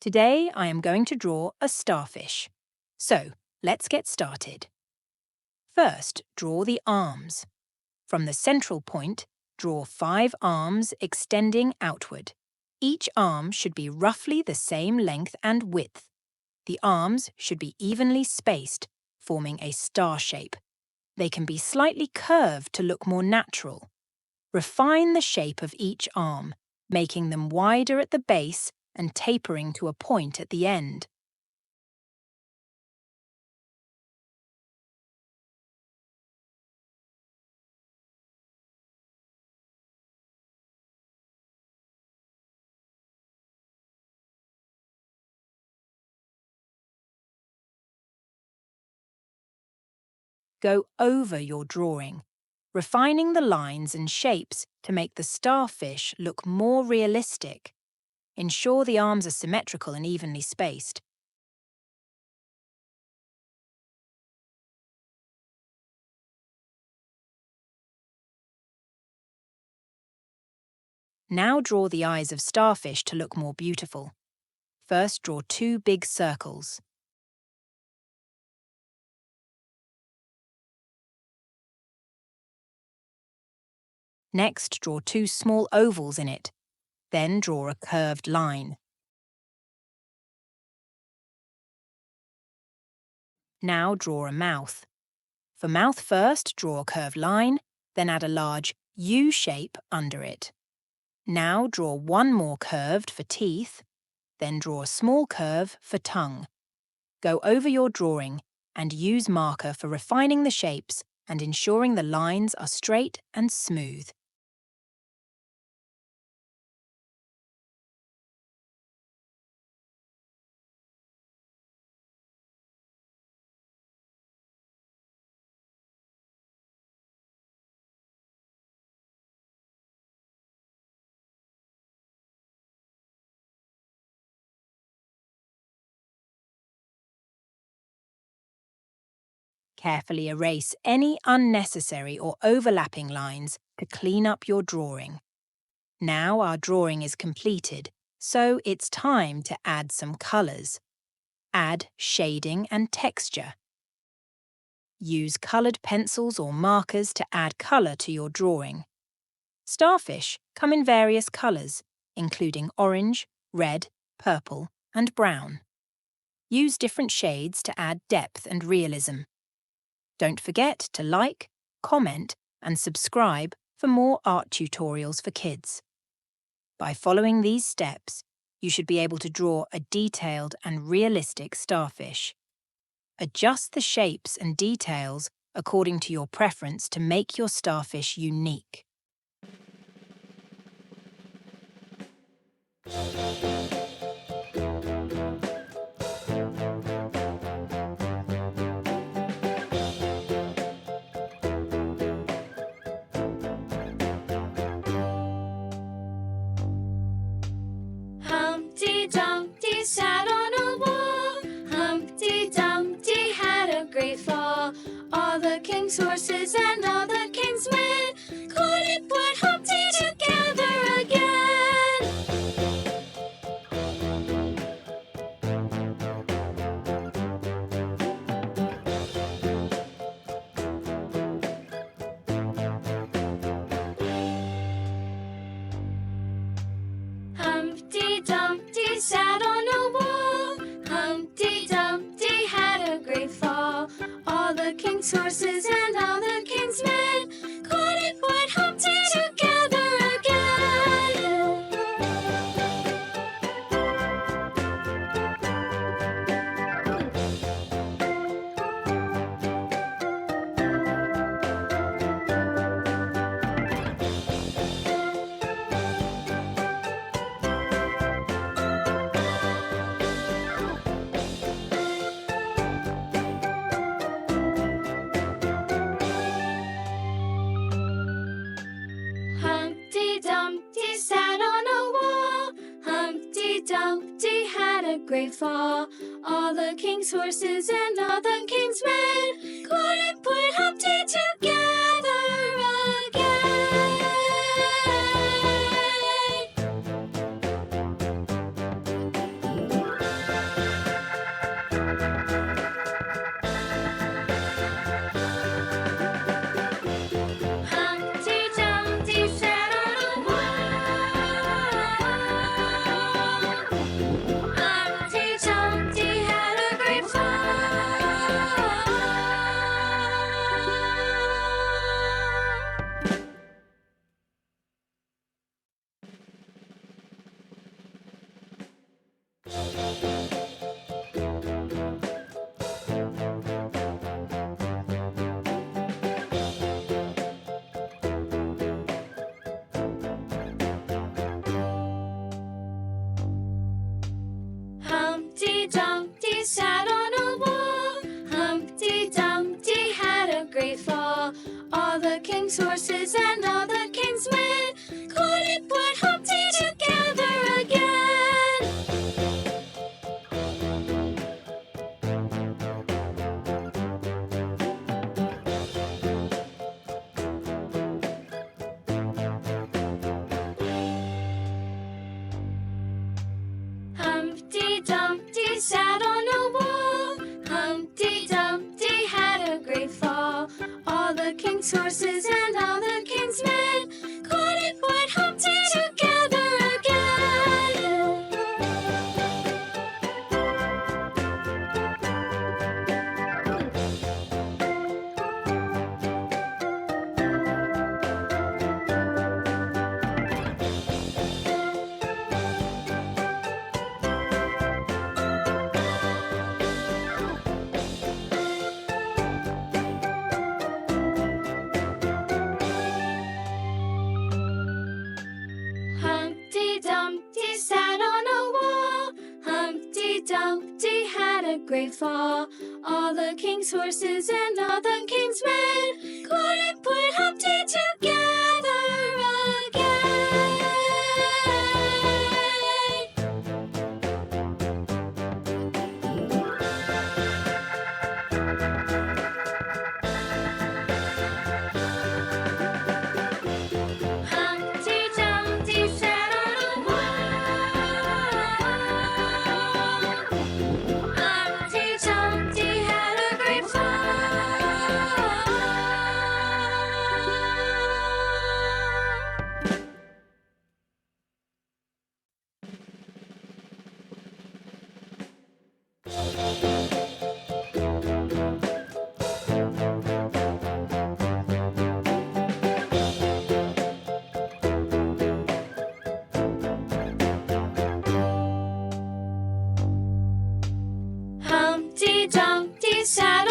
Today I am going to draw a starfish. So, let's get started. First, draw the arms. From the central point, draw 5 arms extending outward. Each arm should be roughly the same length and width. The arms should be evenly spaced, forming a star shape. They can be slightly curved to look more natural. Refine the shape of each arm, making them wider at the base and tapering to a point at the end. Go over your drawing, refining the lines and shapes to make the starfish look more realistic. Ensure the arms are symmetrical and evenly spaced. Now draw the eyes of starfish to look more beautiful. First, draw 2 big circles. Next, draw 2 small ovals in it. Then draw a curved line. Now draw a mouth. For mouth first, draw a curved line, then add a large U shape under it. Now draw 1 more curved for teeth, then draw a small curve for tongue. Go over your drawing and use marker for refining the shapes and ensuring the lines are straight and smooth. Carefully erase any unnecessary or overlapping lines to clean up your drawing. Now our drawing is completed, so it's time to add some colours. Add shading and texture. Use coloured pencils or markers to add colour to your drawing. Starfish come in various colours, including orange, red, purple, and brown. Use different shades to add depth and realism. Don't forget to like, comment, and subscribe for more art tutorials for kids. By following these steps, you should be able to draw a detailed and realistic starfish. Adjust the shapes and details according to your preference to make your starfish unique. Humpty Dumpty sat on a wall. Humpty Dumpty had a great fall. All the king's horses and all the king's men couldn't put Humpty together again. Humpty Dumpty sat on a wall. Humpty Dumpty had a great fall. All the king's horses and all the king's men couldn't put Humpty together again. Humpty Dumpty sat on a wall. Humpty Dumpty had a great fall. All the king's horses and all the king's men couldn't put Humpty together again. Humpty Dumpty sat on a wall. Humpty Dumpty had a great fall. All the king's horses and all the king's men couldn't put Humpty together again. Humpty Dumpty sat on a wall. Humpty Dumpty had a great fall. All the king's horses and all the king's men couldn't put Humpty together again. Humpty Dumpty sat on a wall. Humpty Dumpty had a great fall. All the king's horses and all the king's men couldn't put Humpty together again. Humpty Dumpty sat on a wall. Humpty Dumpty had a great fall. Humpty Dumpty sat